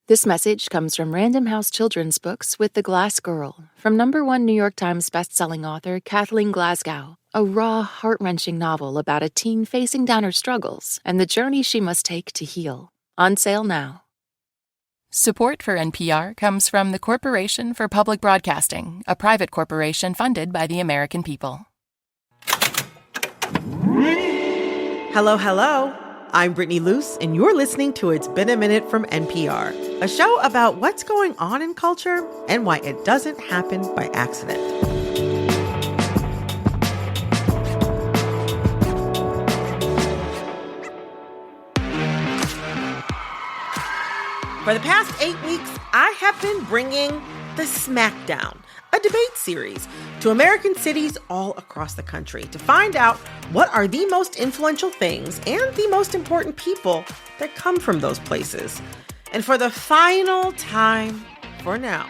This message comes from Random House Children's Books with The Glass Girl from #1 New York Times bestselling author Kathleen Glasgow, a raw, heart-wrenching novel about a teen facing down her struggles and the journey she must take to heal. On sale now. Support for NPR comes from the Corporation for Public Broadcasting, a private corporation funded by the American people. Hello, hello. I'm Brittany Luce, and you're listening to It's Been a Minute from NPR, a show about what's going on in culture and why it doesn't happen by accident. For the past 8 weeks, I have been bringing the SMACKDOwn, a debate series, to American cities all across the country to find out what are the most influential things and the most important people that come from those places. And for the final time, for now,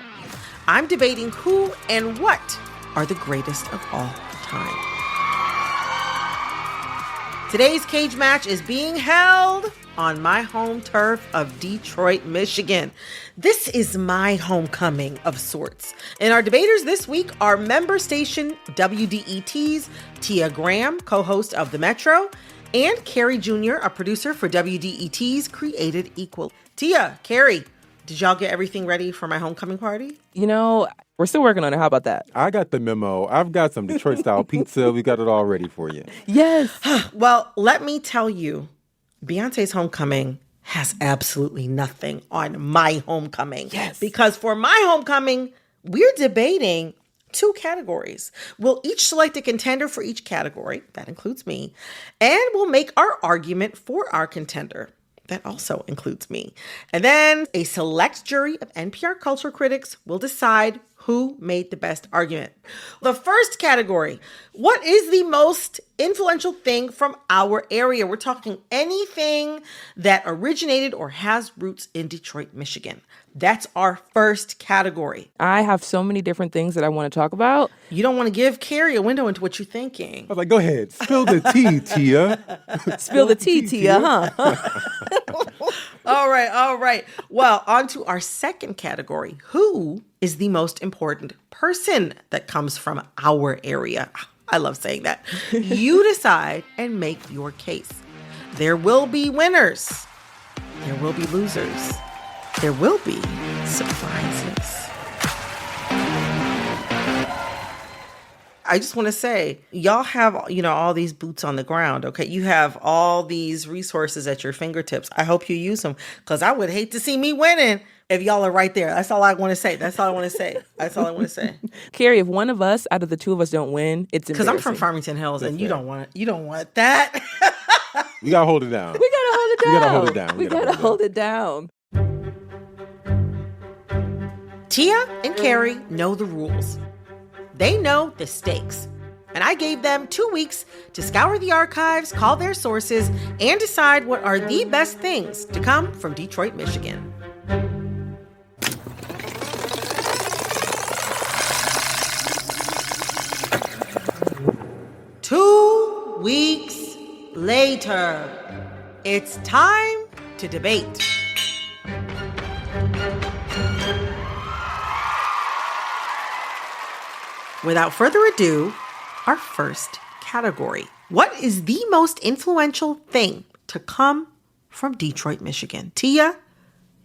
I'm debating who and what are the greatest of all time. Today's cage match is being held on my home turf of Detroit, Michigan. This is my homecoming of sorts. And our debaters this week are member station WDET's Tia Graham, co-host of The Metro, and Carrie Jr., a producer for WDET's Created Equal. Tia, Carrie, did y'all get everything ready for my homecoming party? You know, we're still working on it. How about that? I got the memo. I've got some Detroit-style pizza. We got it all ready for you. Yes. Well, let me tell you, Beyonce's homecoming has absolutely nothing on my homecoming. Yes. Because for my homecoming, we're debating 2 categories. We'll each select a contender for each category. That includes me. And we'll make our argument for our contender. That also includes me. And then a select jury of NPR culture critics will decide who made the best argument. The first category, what is the most influential thing from our area? We're talking anything that originated or has roots in Detroit, Michigan. That's our first category. I have so many different things that I want to talk about. You don't want to give Carrie a window into what you're thinking. I was like, go ahead, spill the tea, Tia. Spill the tea, Tia, huh? All right. Well, on to our second category. Who is the most important person that comes from our area? I love saying that. You decide and make your case. There will be winners. There will be losers. There will be surprises. I just want to say, y'all have, all these boots on the ground, okay? You have all these resources at your fingertips. I hope you use them, because I would hate to see me winning if y'all are right there. That's all I want to say. Carrie, if one of us out of the 2 of us don't win, it's embarrassing. Because I'm from Farmington Hills, and you don't want that. We got to hold it down. We got to hold it down. Tia and Carrie know the rules. They know the stakes. And I gave them 2 weeks to scour the archives, call their sources, and decide what are the best things to come from Detroit, Michigan. Two weeks later, it's time to debate. Without further ado, our first category. What is the most influential thing to come from Detroit, Michigan? Tia,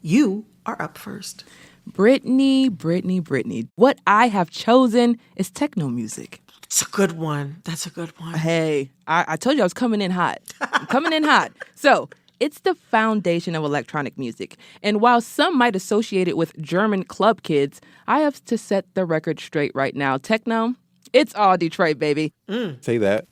you are up first. Brittany. What I have chosen is techno music. It's a good one. That's a good one. Hey, I told you I was coming in hot. I'm coming in hot. So, it's the foundation of electronic music. And while some might associate it with German club kids, I have to set the record straight right now. Techno, it's all Detroit, baby. Say that.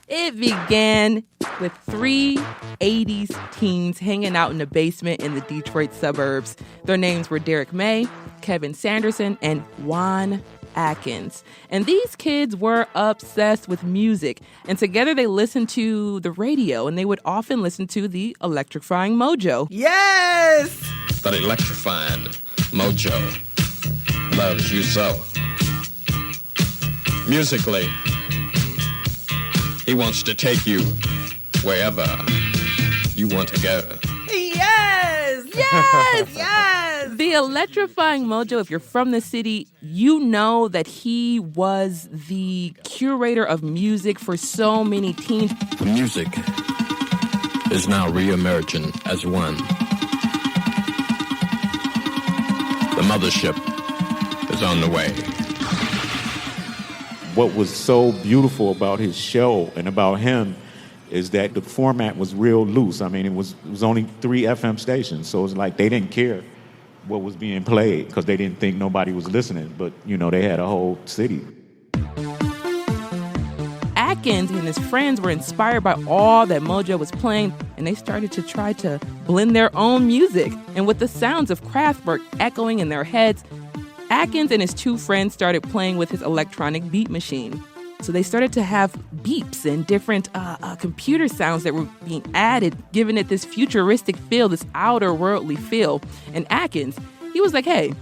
It began with 3 80s teens hanging out in the basement in the Detroit suburbs. Their names were Derek May, Kevin Sanderson, and Juan Atkins. And these kids were obsessed with music. And together they listened to the radio, and they would often listen to the electrifying Mojo. Yes! That electrifying Mojo loves you so. Musically, he wants to take you wherever you want to go. Yes! Yes. The electrifying Mojo, if you're from the city, you know that he was the curator of music for so many teens. Music is now re-emerging as one. The mothership is on the way. What was so beautiful about his show and about him is that the format was real loose. I mean, it was only 3 FM stations, so it's like they didn't care what was being played because they didn't think nobody was listening. But, you know, they had a whole city. Atkins and his friends were inspired by all that Mojo was playing, and they started to try to blend their own music. And with the sounds of Kraftwerk echoing in their heads, Atkins and his 2 friends started playing with his electronic beat machine. So they started to have beeps and different computer sounds that were being added, giving it this futuristic feel, this outer worldly feel. And Atkins, he was like, hey,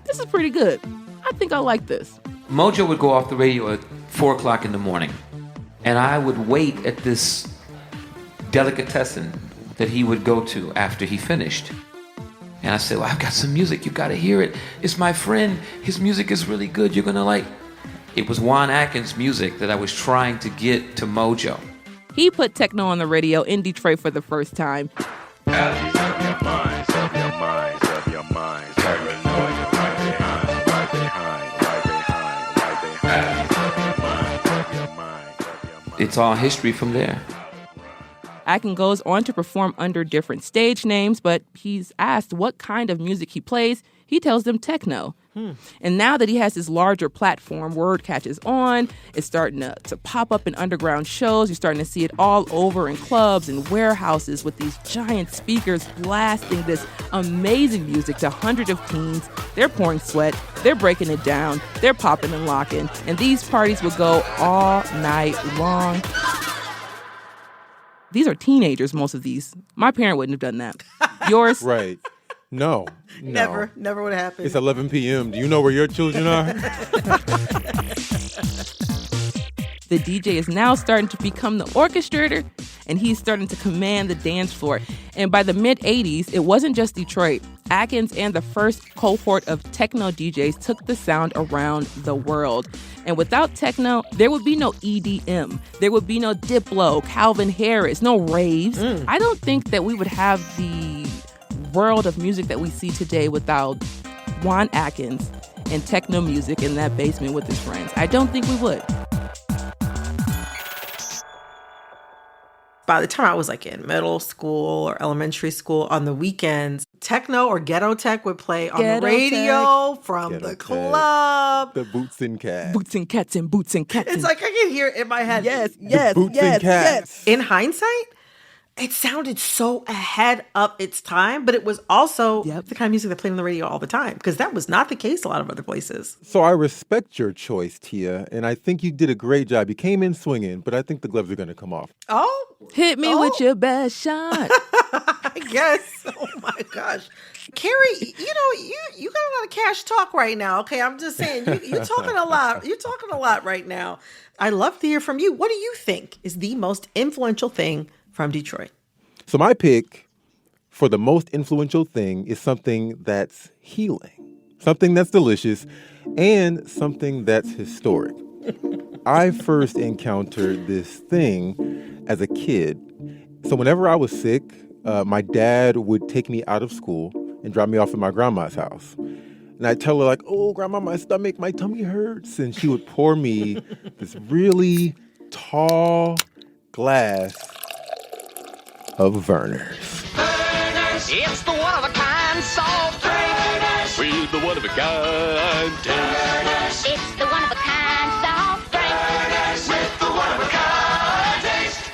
this is pretty good. I think I like this. Mojo would go off the radio at 4 o'clock in the morning. And I would wait at this delicatessen that he would go to after he finished. And I said, well, I've got some music. You got to hear it. It's my friend. His music is really good. You're going to like. It was Juan Atkins' music that I was trying to get to Mojo. He put techno on the radio in Detroit for the first time. It's all history from there. Atkins goes on to perform under different stage names, but he's asked what kind of music he plays. He tells them techno. And now that he has this larger platform, word catches on. It's starting to pop up in underground shows. You're starting to see it all over in clubs and warehouses with these giant speakers blasting this amazing music to hundreds of teens. They're pouring sweat. They're breaking it down. They're popping and locking. And these parties will go all night long. These are teenagers, most of these. My parent wouldn't have done that. Yours? Right. No. Never would happen. It's 11 p.m. Do you know where your children are? The DJ is now starting to become the orchestrator, and he's starting to command the dance floor. And by the mid-'80s, it wasn't just Detroit. Atkins and the first cohort of techno DJs took the sound around the world. And without techno, there would be no EDM. There would be no Diplo, Calvin Harris, no raves. I don't think that we would have the world of music that we see today without Juan Atkins and techno music in that basement with his friends. I don't think we would. By the time I was like in middle school or elementary school, on the weekends, techno or ghetto tech would play on the radio from the club. The boots and cats. Boots and cats and boots and cats. It's like I can hear it in my head. Yes. Boots and cats. In hindsight, it sounded so ahead of its time, but it was also the kind of music that played on the radio all the time, because that was not the case a lot of other places. So I respect your choice, Tia, and I think you did a great job. You came in swinging, but I think the gloves are going to come off. Oh. Hit me with your best shot. I guess. Oh, my gosh. Carrie, you got a lot of cash talk right now. Okay, I'm just saying, you're talking a lot. You're talking a lot right now. I love to hear from you. What do you think is the most influential thing from Detroit? So my pick for the most influential thing is something that's healing, something that's delicious, and something that's historic. I first encountered this thing as a kid. So whenever I was sick, my dad would take me out of school and drop me off at my grandma's house. And I'd tell her, like, oh, Grandma, my tummy hurts. And she would pour me this really tall glass of Werner's. Werner's, it's the one-of-a-kind soft drink. With the one-of-a-kind taste. Werner's, it's the one-of-a-kind soft drink. Werner's, with the one-of-a-kind taste.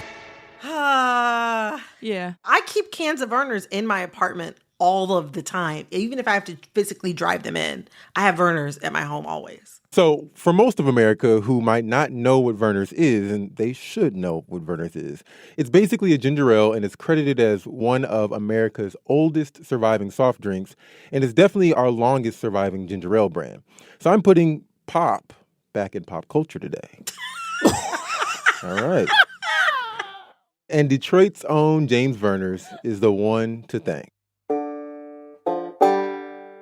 Yeah. I keep cans of Werner's in my apartment all of the time. Even if I have to physically drive them in, I have Werner's at my home always. So for most of America who might not know what Werner's is, and they should know what Werner's is, it's basically a ginger ale, and it's credited as one of America's oldest surviving soft drinks, and it's definitely our longest surviving ginger ale brand. So I'm putting pop back in pop culture today. All right. And Detroit's own James Werner's is the one to thank.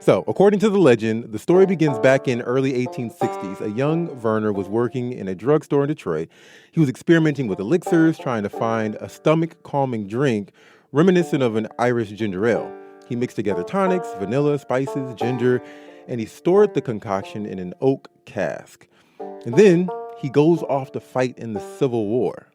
So, according to the legend, the story begins back in early 1860s. A young Werner was working in a drugstore in Detroit. He was experimenting with elixirs, trying to find a stomach-calming drink reminiscent of an Irish ginger ale. He mixed together tonics, vanilla, spices, ginger, and he stored the concoction in an oak cask. And then he goes off to fight in the Civil War.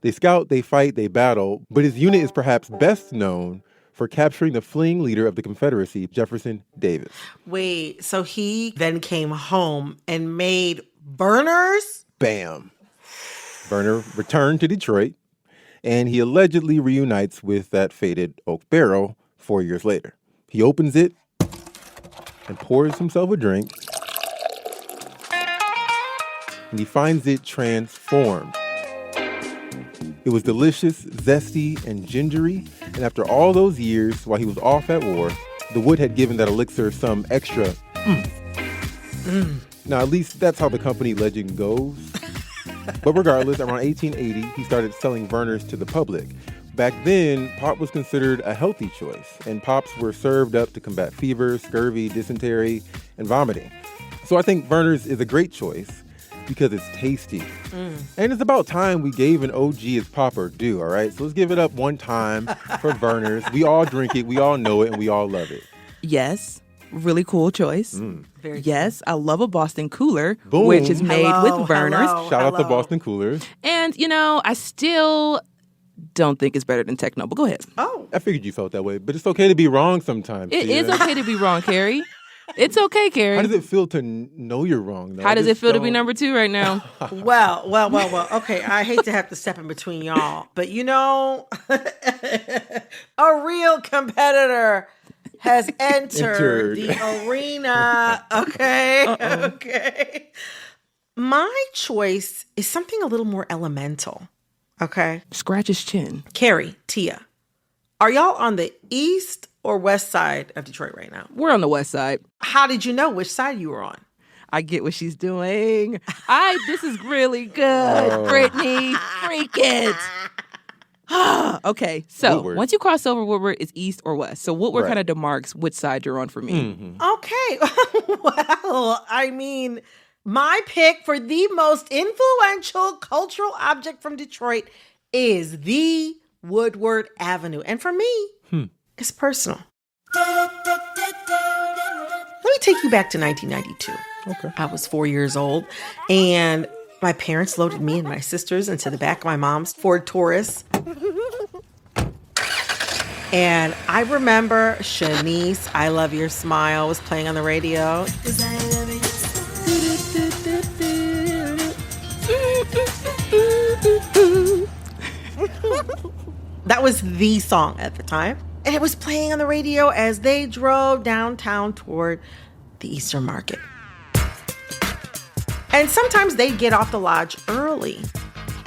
They scout, they fight, they battle, but his unit is perhaps best known for capturing the fleeing leader of the Confederacy, Jefferson Davis. Wait, so he then came home and made burners? Bam. Werner returned to Detroit, and he allegedly reunites with that fated oak barrel 4 years later. He opens it and pours himself a drink, and he finds it transformed. It was delicious, zesty, and gingery, and after all those years, while he was off at war, the wood had given that elixir some extra Now, at least that's how the company legend goes. But regardless, around 1880, he started selling Vernors to the public. Back then, pop was considered a healthy choice, and pops were served up to combat fever, scurvy, dysentery, and vomiting. So I think Vernors is a great choice because it's tasty. And it's about time we gave an OG its proper due, all right? So let's give it up one time for Vernors. We all drink it, we all know it, and we all love it. Yes, really cool choice. Very yes, I love a Boston Cooler, Boom. which is made with Vernors. Shout out to Boston Coolers. And, you know, I still don't think it's better than Techno, but go ahead. Oh. I figured you felt that way, but it's okay to be wrong sometimes. It is okay to be wrong, Carrie. It's okay, Carrie. How does it feel to know you're wrong, though? How does it feel to be number 2 right now? Well. Okay, I hate to have to step in between y'all, but you know, a real competitor has entered the arena. Okay. Okay. My choice is something a little more elemental. Okay. Scratch his chin. Carrie, Tia, are y'all on the east or west side of Detroit right now? We're on the west side. How did you know which side you were on? I get what she's doing. This is really good, Brittany. Freak it. Okay, so Woodward. once you cross over Woodward, it's east or west. So Woodward Right. kind of demarks which side you're on for me. Okay. Well, I mean, my pick for the most influential cultural object from Detroit is the Woodward Avenue. And for me, it's personal. Let me take you back to 1992. Okay. I was 4 years old, and my parents loaded me and my sisters into the back of my mom's Ford Taurus. And I remember Shanice, I Love Your Smile was playing on the radio. That was the song at the time. And it was playing on the radio as they drove downtown toward the Eastern Market. And sometimes they'd get off the lodge early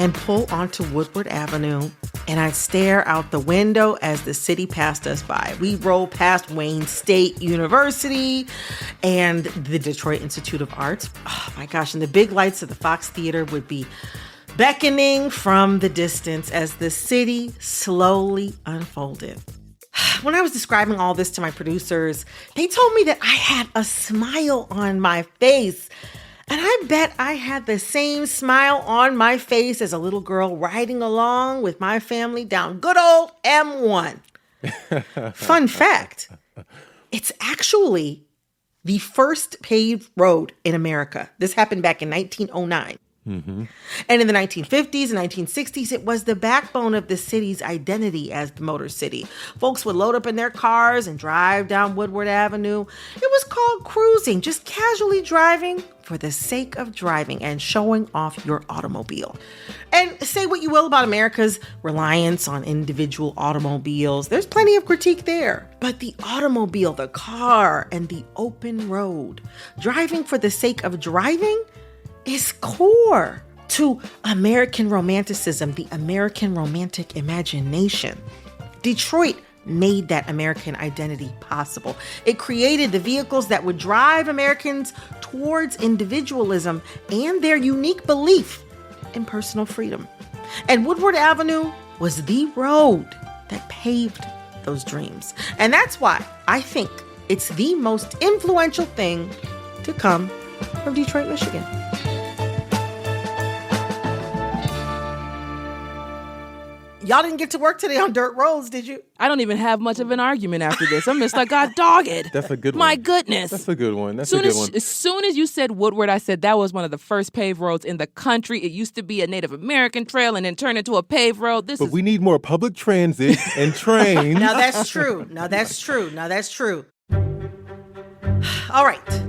and pull onto Woodward Avenue, and I'd stare out the window as the city passed us by. We rolled past Wayne State University and the Detroit Institute of Arts. Oh my gosh, and the big lights of the Fox Theater would be beckoning from the distance as the city slowly unfolded. When I was describing all this to my producers, they told me that I had a smile on my face. And I bet I had the same smile on my face as a little girl riding along with my family down good old M1. Fun fact, it's actually the first paved road in America. This happened back in 1909. And in the 1950s and 1960s, it was the backbone of the city's identity as the Motor City. Folks would load up in their cars and drive down Woodward Avenue. It was called cruising, just casually driving for the sake of driving and showing off your automobile. And say what you will about America's reliance on individual automobiles, there's plenty of critique there. But the automobile, the car, and the open road, driving for the sake of driving, is core to American romanticism, the American romantic imagination. Detroit made that American identity possible. It created the vehicles that would drive Americans towards individualism and their unique belief in personal freedom. And Woodward Avenue was the road that paved those dreams. And that's why I think It's the most influential thing to come from Detroit, Michigan. Y'all didn't get to work today on dirt roads, did you? I don't even have much of an argument after this. I'm just like, God, dog it. That's a good one. My goodness. That's a good one. That's a good one. As soon as you said Woodward, I said that was one of the first paved roads in the country. It used to be a Native American trail and then turned into a paved road. But we need more public transit and trains. Now that's true. All right.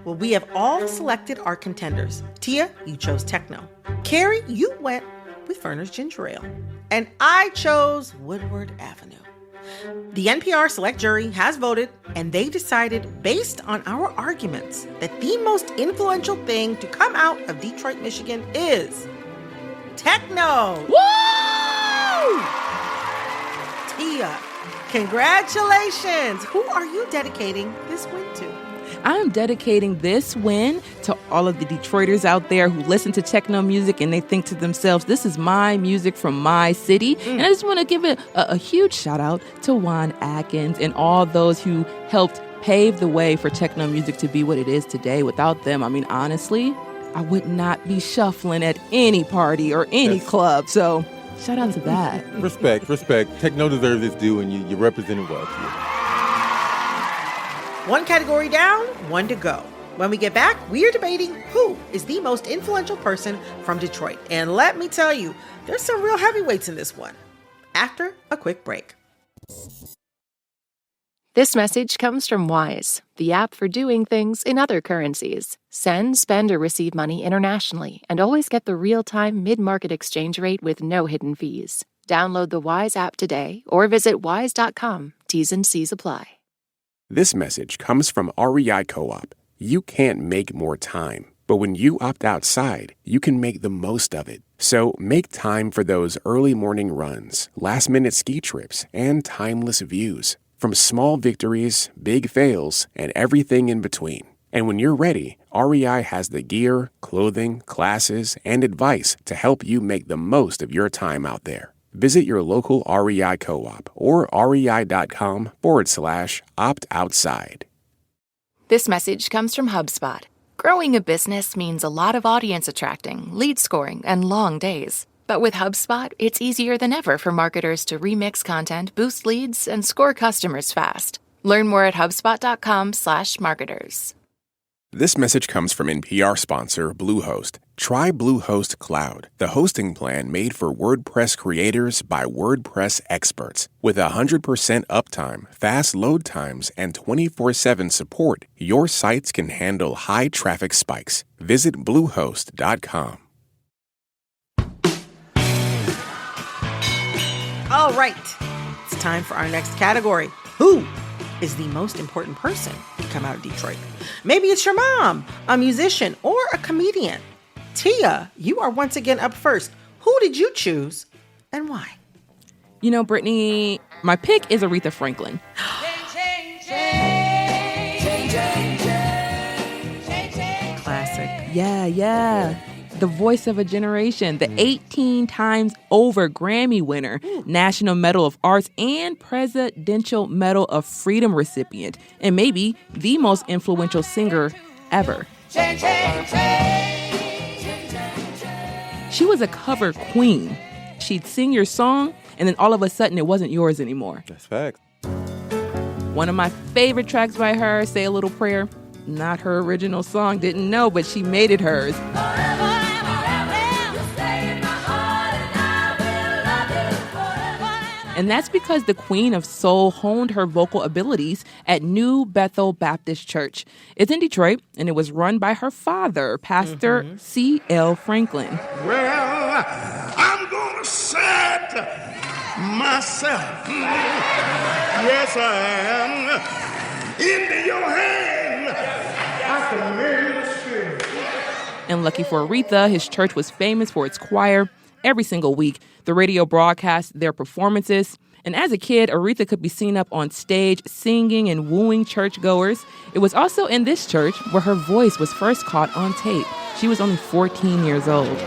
Well, we have all selected our contenders. Tia, you chose Techno. Carrie, you went with Furner's Ginger Ale. And I chose Woodward Avenue. The NPR Select Jury has voted, and they decided, based on our arguments, that the most influential thing to come out of Detroit, Michigan is Techno. Woo! Tia, congratulations. Who are you dedicating this win to? I'm dedicating this win to all of the Detroiters out there who listen to techno music and they think to themselves, this is my music from my city. And I just want to give a huge shout out to Juan Atkins and all those who helped pave the way for techno music to be what it is today. Without them, I mean, honestly, I would not be shuffling at any party or any club. So shout out to that. Respect. Techno deserves its due, and you represent it well, Tia. One category down, one to go. When we get back, we are debating who is the most influential person from Detroit. And let me tell you, there's some real heavyweights in this one. After a quick break. This message comes from Wise, the app for doing things in other currencies. Send, spend, or receive money internationally and always get the real-time mid-market exchange rate with no hidden fees. Download the Wise app today or visit wise.com. T's and C's apply. This message comes from REI Co-op. You can't make more time, but when you opt outside, you can make the most of it. So make time for those early morning runs, last-minute ski trips, and timeless views. From small victories, big fails, and everything in between. And when you're ready, REI has the gear, clothing, classes, and advice to help you make the most of your time out there. Visit your local REI Co-op or rei.com/opt-outside. This message comes from HubSpot. Growing a business means a lot of audience attracting, lead scoring, and long days. But with HubSpot, it's easier than ever for marketers to remix content, boost leads, and score customers fast. Learn more at HubSpot.com/marketers. This message comes from NPR sponsor Bluehost. Try Bluehost Cloud, the hosting plan made for WordPress creators by WordPress experts. With 100% uptime, fast load times, and 24/7 support, your sites can handle high traffic spikes. Visit Bluehost.com. All right, it's time for our next category. Who is the most important person to come out of Detroit? Maybe it's your mom, a musician, or a comedian. Tia, you are once again up first. Who did you choose and why? You know, Brittany, my pick is Aretha Franklin. Classic. Yeah. The voice of a generation, the 18 times over Grammy winner, National Medal of Arts, and Presidential Medal of Freedom recipient, and maybe the most influential singer ever. She was a cover queen. She'd sing your song, and then all of a sudden it wasn't yours anymore. That's fact. One of my favorite tracks by her, Say a Little Prayer. Not her original song, didn't know, but she made it hers. And that's because the Queen of Soul honed her vocal abilities at New Bethel Baptist Church. It's in Detroit, and it was run by her father, Pastor C.L. Franklin. Well, I'm gonna set myself, yes I am, into your hand. I commend the Spirit. And lucky for Aretha, his church was famous for its choir. Every single week, the radio broadcast their performances. And as a kid, Aretha could be seen up on stage singing and wooing churchgoers. It was also in this church where her voice was first caught on tape. She was only 14 years old.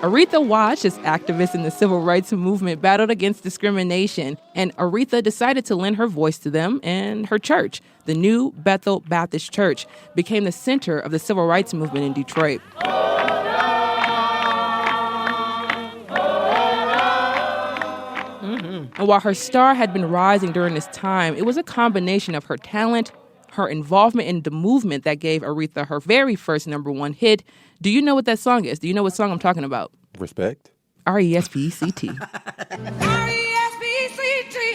Aretha watched as activists in the civil rights movement battled against discrimination, and Aretha decided to lend her voice to them, and her church, the New Bethel Baptist Church, became the center of the civil rights movement in Detroit. And while her star had been rising during this time, it was a combination of her talent, her involvement in the movement that gave Aretha her very first #1 hit. Do you know what that song is? Do you know what song I'm talking about? Respect. R-E-S-P-E-C-T. R-E-S-P-E-C-T,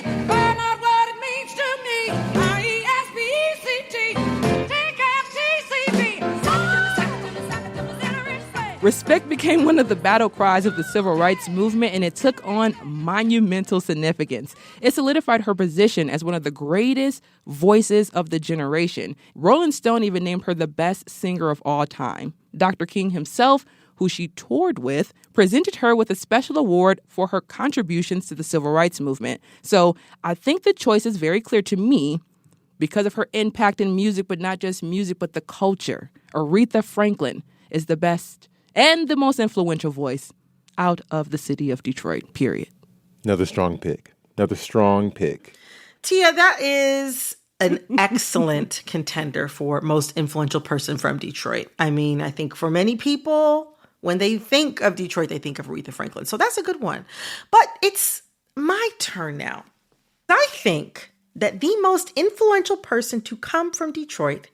find out what it means to me. R-E-S-P-E-C-T, take out T-C-B. Respect became one of the battle cries of the civil rights movement, and it took on monumental significance. It solidified her position as one of the greatest voices of the generation. Rolling Stone even named her the best singer of all time. Dr. King himself, who she toured with, presented her with a special award for her contributions to the civil rights movement. So I think the choice is very clear to me because of her impact in music, but not just music, but the culture. Aretha Franklin is the best and the most influential voice out of the city of Detroit, period. Another strong pick. Another strong pick. Tia, that is an excellent contender for most influential person from Detroit. I mean, I think for many people, when they think of Detroit, they think of Aretha Franklin. So that's a good one. But it's my turn now. I think that the most influential person to come from Detroit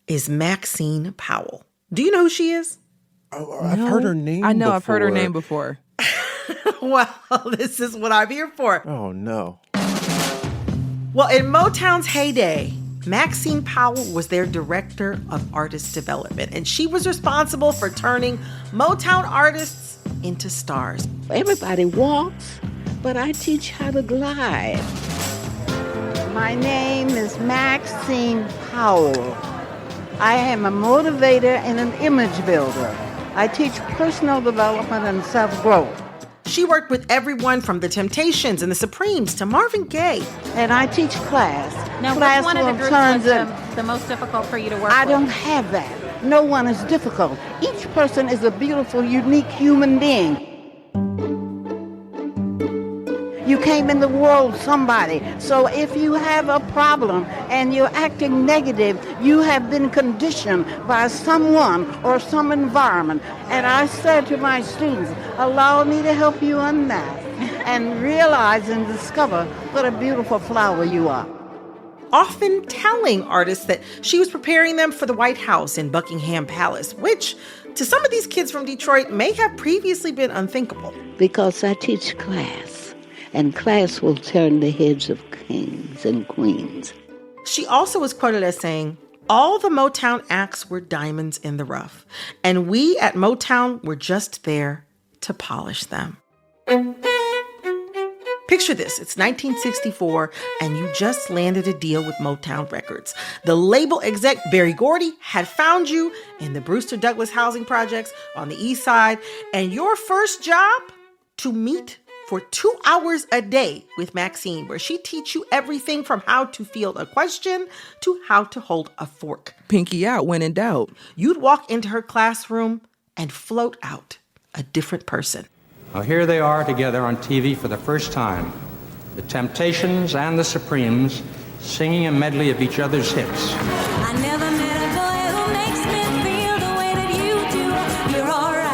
is Maxine Powell. Do you know who she is? Oh, I've heard her name I know, before. I've heard her name before. Well, this is what I'm here for. Oh, no. Well, in Motown's heyday, Maxine Powell was their director of artist development, and she was responsible for turning Motown artists into stars. Everybody walks, but I teach how to glide. My name is Maxine Powell. I am a motivator and an image builder. I teach personal development and self-growth. She worked with everyone from the Temptations and the Supremes to Marvin Gaye. And I teach class. Now, class which one of the groups was the most difficult for you to work with? I don't have that. No one is difficult. Each person is a beautiful, unique human being. You came in the world somebody. So if you have a problem and you're acting negative, you have been conditioned by someone or some environment. And I said to my students, allow me to help you unmask and realize and discover what a beautiful flower you are. Often telling artists that she was preparing them for the White House in Buckingham Palace, which to some of these kids from Detroit may have previously been unthinkable. Because I teach class. And class will turn the heads of kings and queens. She also was quoted as saying, all the Motown acts were diamonds in the rough, and we at Motown were just there to polish them. Picture this, it's 1964, and you just landed a deal with Motown Records. The label exec, Berry Gordy, had found you in the Brewster Douglass housing projects on the east side, and your first job, to meet for 2 hours a day with Maxine, where she teach you everything from how to field a question to how to hold a fork. Pinky out when in doubt. You'd walk into her classroom and float out a different person. Now here they are together on TV for the first time. The Temptations and the Supremes singing a medley of each other's hits. I never met a boy who makes me feel the way that you do. You're all right.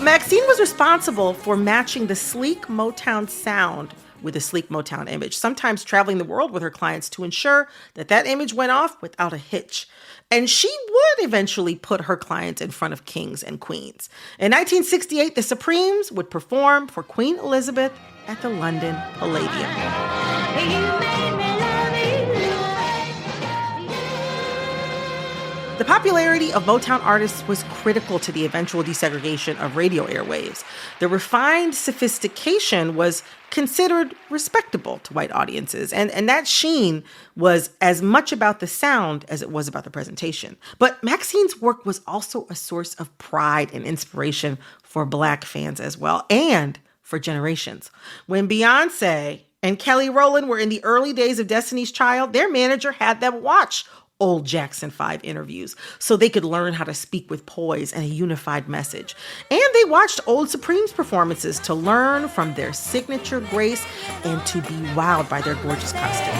Maxine was responsible for matching the sleek Motown sound with a sleek Motown image, sometimes traveling the world with her clients to ensure that that image went off without a hitch. And she would eventually put her clients in front of kings and queens. In 1968, the Supremes would perform for Queen Elizabeth at the London Palladium. The popularity of Motown artists was critical to the eventual desegregation of radio airwaves. The refined sophistication was considered respectable to white audiences, and that sheen was as much about the sound as it was about the presentation. But Maxine's work was also a source of pride and inspiration for Black fans as well, and for generations. When Beyoncé and Kelly Rowland were in the early days of Destiny's Child, their manager had them watch old Jackson 5 interviews so they could learn how to speak with poise and a unified message. And they watched old Supremes performances to learn from their signature grace and to be wowed by their gorgeous costumes.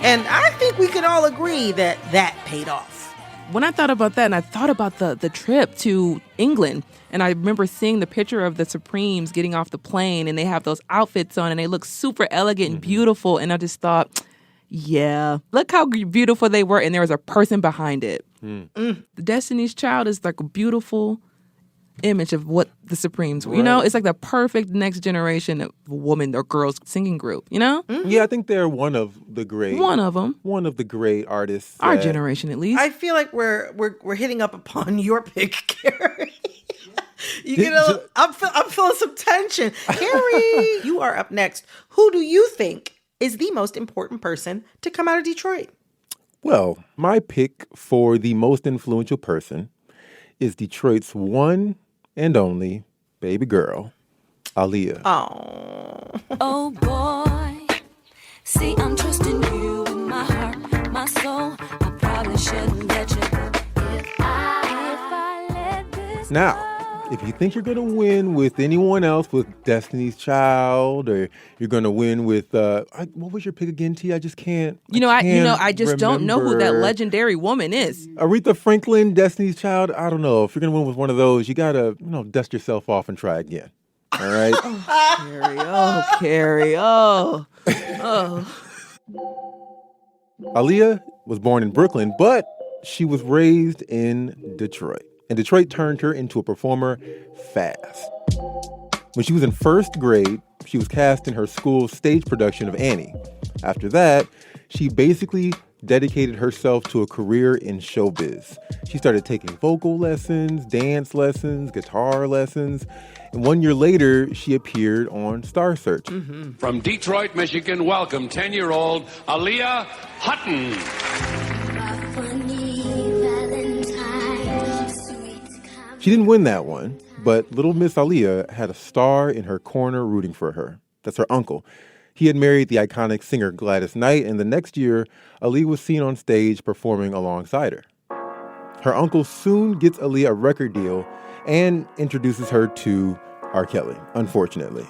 And I think we can all agree that that paid off. When I thought about that, and I thought about the trip to England, and I remember seeing the picture of the Supremes getting off the plane, and they have those outfits on, and they look super elegant and beautiful, and I just thought, yeah, look how beautiful they were, and there was a person behind it. The Destiny's Child is like a beautiful image of what the Supremes were. You know, it's like the perfect next generation of woman or girls singing group, you know? Yeah, I think they're one of the great. One of them. One of the great artists. Our generation, at least. I feel like we're hitting up upon your pick, Carrie. You get a little, I'm feeling some tension. Carrie, you are up next. Who do you think is the most important person to come out of Detroit? Well, my pick for the most influential person is Detroit's one and only baby girl, Aaliyah. Oh boy, see, I'm trusting you with my heart, my soul. I probably shouldn't let you go if I let this Now, if you think you're going to win with anyone else, with Destiny's Child, or you're going to win with, what was your pick again, T? I just can't. I just don't know who that legendary woman is. Aretha Franklin, Destiny's Child. I don't know. If you're going to win with one of those, you got to, dust yourself off and try again. All right? Carrie. Aaliyah was born in Brooklyn, but she was raised in Detroit. And Detroit turned her into a performer fast. When she was in first grade, she was cast in her school's stage production of Annie. After that, she basically dedicated herself to a career in showbiz. She started taking vocal lessons, dance lessons, guitar lessons, and 1 year later, she appeared on Star Search. From Detroit, Michigan, welcome 10-year-old Aaliyah Hutton. She didn't win that one, but little Miss Aaliyah had a star in her corner rooting for her. That's her uncle. He had married the iconic singer Gladys Knight, and the next year, Aaliyah was seen on stage performing alongside her. Her uncle soon gets Aaliyah a record deal and introduces her to R. Kelly, unfortunately.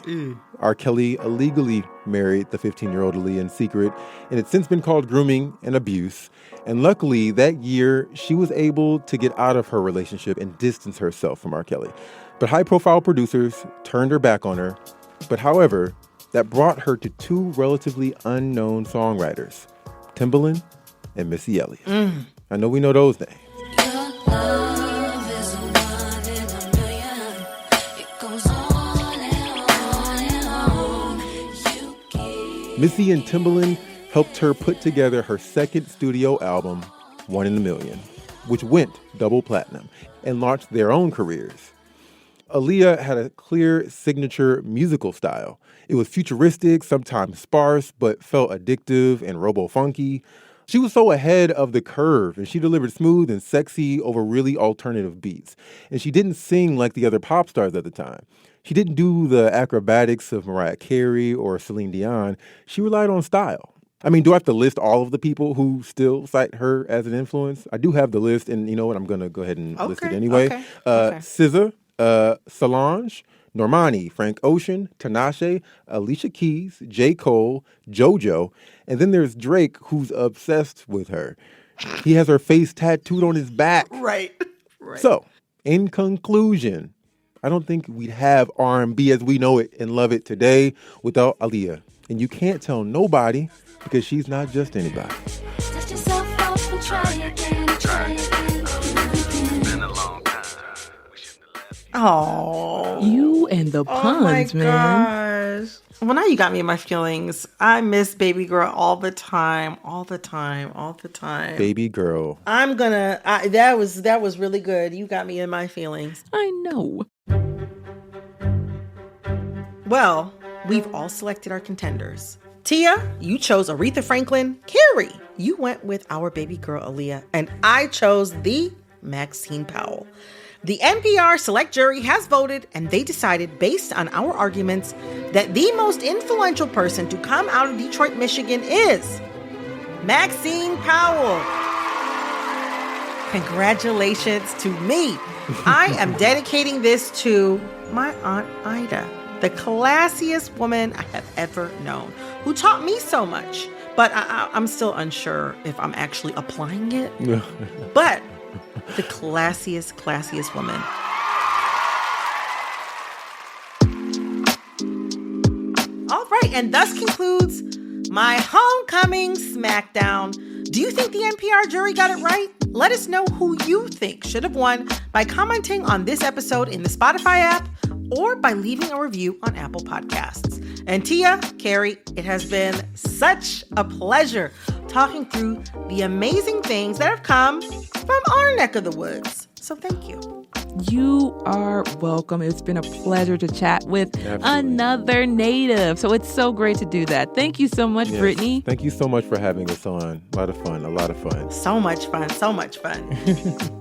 R. Kelly illegally married the 15-year-old Aaliyah in secret, and it's since been called grooming and abuse. And luckily, that year, she was able to get out of her relationship and distance herself from R. Kelly. But high-profile producers turned her back on her. But however, that brought her to two relatively unknown songwriters, Timbaland and Missy Elliott. I know we know those names. Missy and Timbaland helped her put together her second studio album, 1 in a Million, which went double platinum and launched their own careers. Aaliyah had a clear signature musical style. It was futuristic, sometimes sparse, but felt addictive and robo-funky. She was so ahead of the curve, and she delivered smooth and sexy over really alternative beats. And she didn't sing like the other pop stars at the time. She didn't do the acrobatics of Mariah Carey or Celine Dion. She relied on style. I mean, do I have to list all of the people who still cite her as an influence? I do have the list, and you know what? I'm going to go ahead and list it anyway. SZA, Solange, Normani, Frank Ocean, Tinashe, Alicia Keys, J. Cole, JoJo, and then there's Drake, who's obsessed with her. He has her face tattooed on his back. Right. So, in conclusion, I don't think we'd have R&B as we know it and love it today without Aaliyah. And you can't tell nobody because she's not just anybody. Dust yourself off and try again, try again. It's been a long time. Oh, you and the puns, man. Gosh. Well, now you got me in my feelings. I miss baby girl all the time. Baby girl. That was really good. You got me in my feelings. I know. Well, we've all selected our contenders. Tia, you chose Aretha Franklin. Carrie, you went with our baby girl Aaliyah. And I chose the Maxine Powell. The NPR Select Jury has voted, and they decided, based on our arguments, that the most influential person to come out of Detroit, Michigan is Maxine Powell. Congratulations to me. I am dedicating this to my Aunt Ida, the classiest woman I have ever known, who taught me so much. But I'm still unsure if I'm actually applying it. But the classiest woman. All right, and thus concludes my homecoming SmackDown. Do you think the NPR jury got it right? Let us know who you think should have won by commenting on this episode in the Spotify app or by leaving a review on Apple Podcasts. And Tia, Carrie, it has been such a pleasure talking through the amazing things that have come from our neck of the woods. So thank you. You are welcome. It's been a pleasure to chat with another native. So it's so great to do that. Thank you so much, Brittany. Thank you so much for having us on. A lot of fun. So much fun.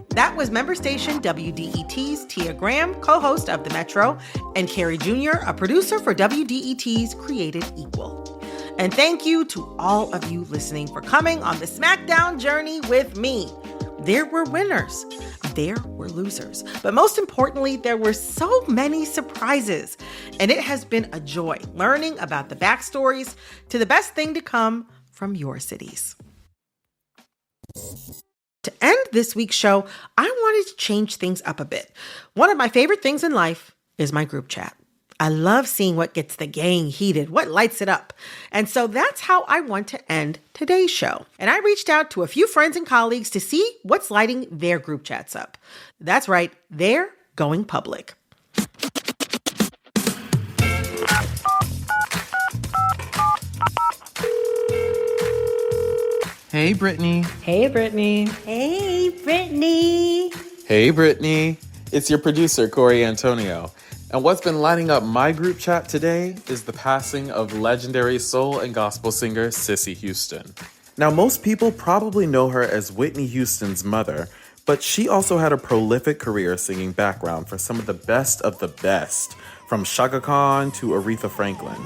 That was member station WDET's Tia Graham, co-host of The Metro, and Carrie Jr., a producer for WDET's Created Equal. And thank you to all of you listening for coming on the SmackDown journey with me. There were winners. There were losers. But most importantly, there were so many surprises. And it has been a joy learning about the backstories to the best thing to come from your cities. To end this week's show, I wanted to change things up a bit. One of my favorite things in life is my group chat. I love seeing what gets the gang heated, what lights it up. And so that's how I want to end today's show. And I reached out to a few friends and colleagues to see what's lighting their group chats up. That's right, they're going public. Hey, Brittany. Hey, Brittany. Hey, Brittany. Hey, Brittany. It's your producer, Corey Antonio. And what's been lighting up my group chat today is the passing of legendary soul and gospel singer Cissy Houston. Now, most people probably know her as Whitney Houston's mother, but she also had a prolific career singing background for some of the best, from Chaka Khan to Aretha Franklin.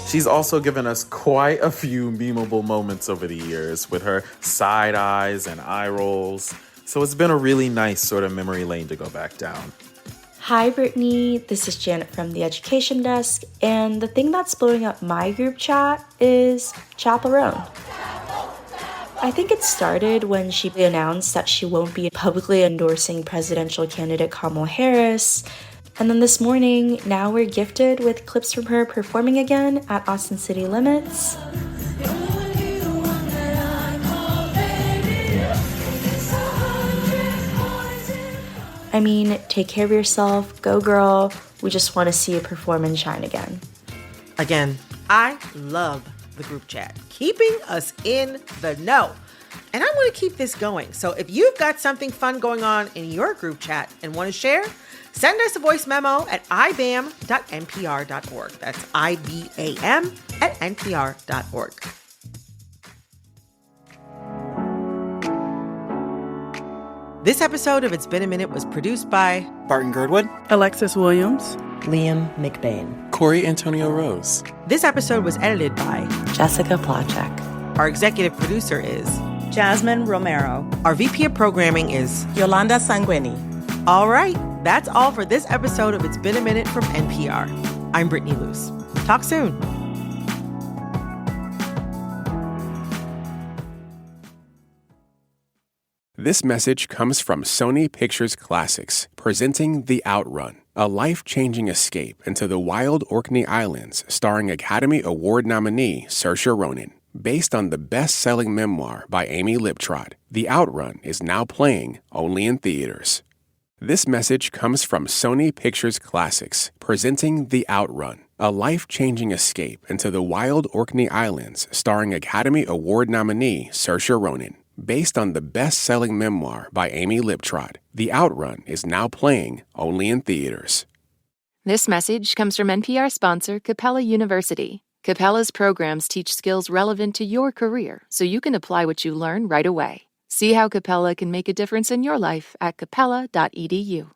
She's also given us quite a few memeable moments over the years with her side eyes and eye rolls. So it's been a really nice sort of memory lane to go back down. Hi, Brittany. This is Janet from the Education Desk. And the thing that's blowing up my group chat is Chaperone. I think it started when she announced that she won't be publicly endorsing presidential candidate Kamala Harris. And then this morning, now we're gifted with clips from her performing again at Austin City Limits. I mean, take care of yourself, go girl. We just want to see you perform and shine again. Again, I love the group chat, keeping us in the know. And I want to keep this going. So if you've got something fun going on in your group chat and want to share, send us a voice memo at ibam.npr.org. That's IBAM at npr.org. This episode of It's Been a Minute was produced by Barton Girdwood, Alexis Williams, Liam McBain, Corey Antonio Rose. This episode was edited by Jessica Plachek. Our executive producer is Jasmine Romero. Our VP of programming is Yolanda Sanguini. All right, that's all for this episode of It's Been a Minute from NPR. I'm Brittany Luce. Talk soon. This message comes from Sony Pictures Classics, presenting The Outrun, a life-changing escape into the wild Orkney Islands starring Academy Award nominee Saoirse Ronan. Based on the best-selling memoir by Amy Liptrot, The Outrun is now playing only in theaters. This message comes from Sony Pictures Classics, presenting The Outrun, a life-changing escape into the wild Orkney Islands starring Academy Award nominee Saoirse Ronan. Based on the best-selling memoir by Amy Liptrot, The Outrun is now playing only in theaters. This message comes from NPR sponsor Capella University. Capella's programs teach skills relevant to your career so you can apply what you learn right away. See how Capella can make a difference in your life at capella.edu.